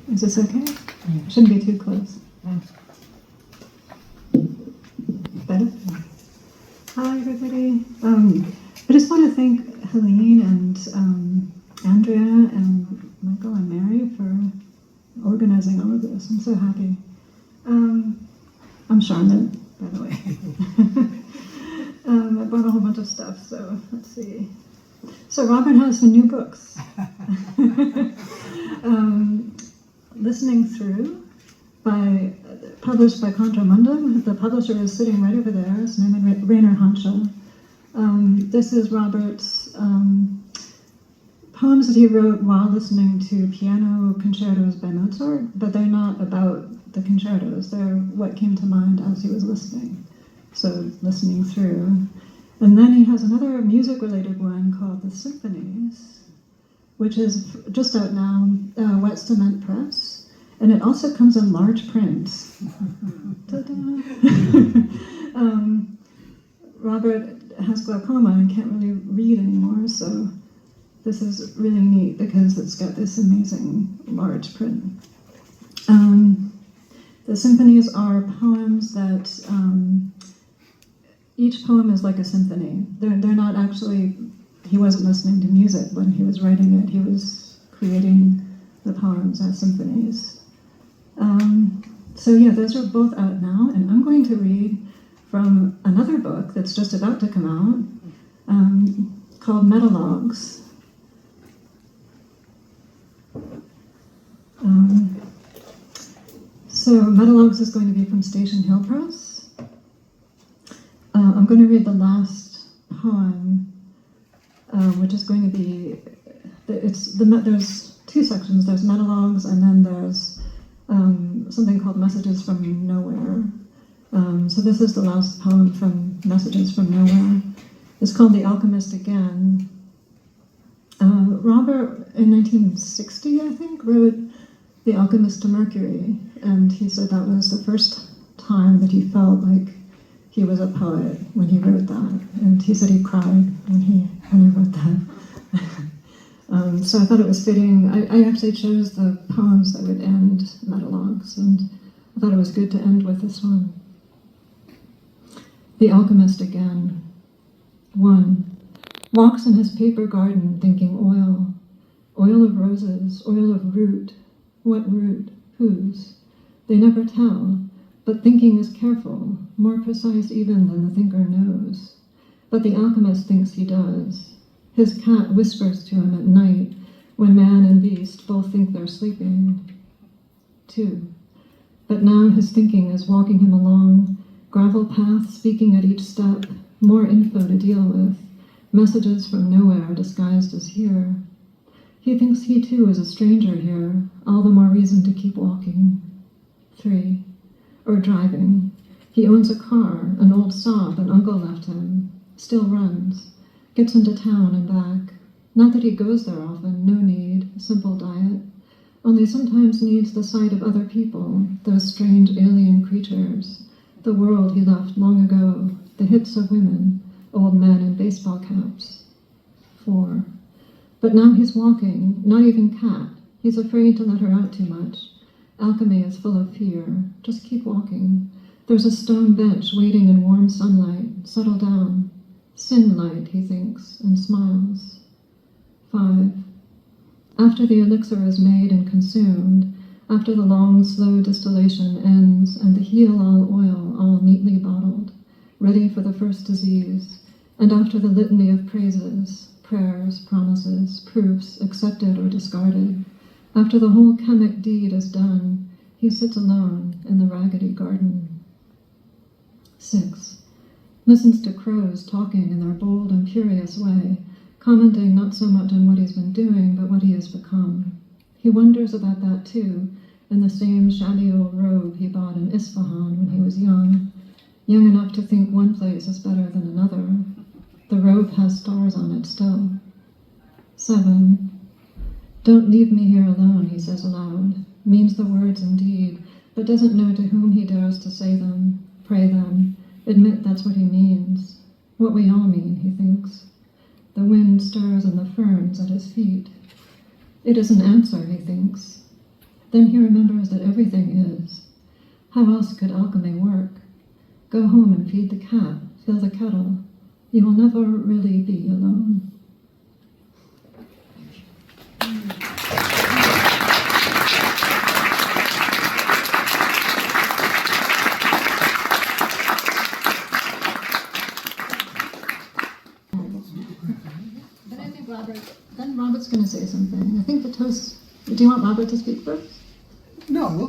Is this okay? Shouldn't be too close. Better? Hi, everybody. I just want to thank Helene and Andrea and Michael and Mary for organizing all of this. I'm so happy. I'm Charlotte, by the way. I bought a whole bunch of stuff, so let's see. So Robert has some new books. Listening Through, published by Mandell. The publisher is sitting right over there. His name is Rainer Hanscha. This is Robert's poems that he wrote while listening to piano concertos by Mozart, but they're not about the concertos. They're what came to mind as he was listening. So listening through. And then he has another music-related one called The Symphonies, which is just out now, Wet Cement Press. And it also comes in large print. Robert has glaucoma and can't really read anymore, so this is really neat because it's got this amazing large print. The symphonies are poems that each poem is like a symphony. They're not actually, he wasn't listening to music when he was writing it. He was creating the poems as symphonies. So yeah, those are both out now, and I'm going to read from another book that's just about to come out, called Metalogues. So Metalogues is going to be from Station Hill Press. I'm going to read the last poem, which is going to be, there's two sections. There's Metalogues, and then there's something called Messages from Nowhere. So this is the last poem from Messages from Nowhere. It's called The Alchemist Again. Robert, in 1960, I think, wrote The Alchemist to Mercury, and he said that was the first time that he felt like he was a poet when he wrote that. And he said he cried when he wrote that. So I thought it was fitting. I actually chose the poems that would end Metalogues, and I thought it was good to end with this one. The Alchemist Again. 1. Walks in his paper garden thinking oil. Oil of roses, oil of root. What root? Whose? They never tell, but thinking is careful, more precise even than the thinker knows. But the alchemist thinks he does. His cat whispers to him at night when man and beast both think they're sleeping. 2. But now his thinking is walking him along, gravel path speaking at each step, more info to deal with, messages from nowhere disguised as here. He thinks he too is a stranger here, all the more reason to keep walking. 3. Or driving. He owns a car, an old Saab an uncle left him, still runs, gets into town and back. Not that he goes there often, no need, simple diet, only sometimes needs the sight of other people, those strange alien creatures, the world he left long ago, the hits of women, old men in baseball caps. 4. But now he's walking, not even Kat. He's afraid to let her out too much. Alchemy is full of fear. Just keep walking. There's a stone bench waiting in warm sunlight. Settle down. Sin light, he thinks, and smiles. 5. After the elixir is made and consumed, after the long, slow distillation ends and the heal-all oil all neatly bottled, ready for the first disease, and after the litany of praises, prayers, promises, proofs, accepted or discarded, after the whole chemic deed is done, he sits alone in the raggedy garden. 6. Listens to crows talking in their bold, imperious way, commenting not so much on what he's been doing, but what he has become. He wonders about that too, in the same shabby old robe he bought in Isfahan when he was young enough to think one place is better than another. The robe has stars on it still. 7. Don't leave me here alone, he says aloud. Means the words indeed, but doesn't know to whom he dares to say them, pray them, admit that's what he means. What we all mean, he thinks. The wind stirs in the ferns at his feet. It is an answer, he thinks. Then he remembers that everything is. How else could alchemy work? Go home and feed the cat, fill the kettle. You will never really be alone. But I think Robert's going to say something. I think the toast. Do you want Robert to speak first? No,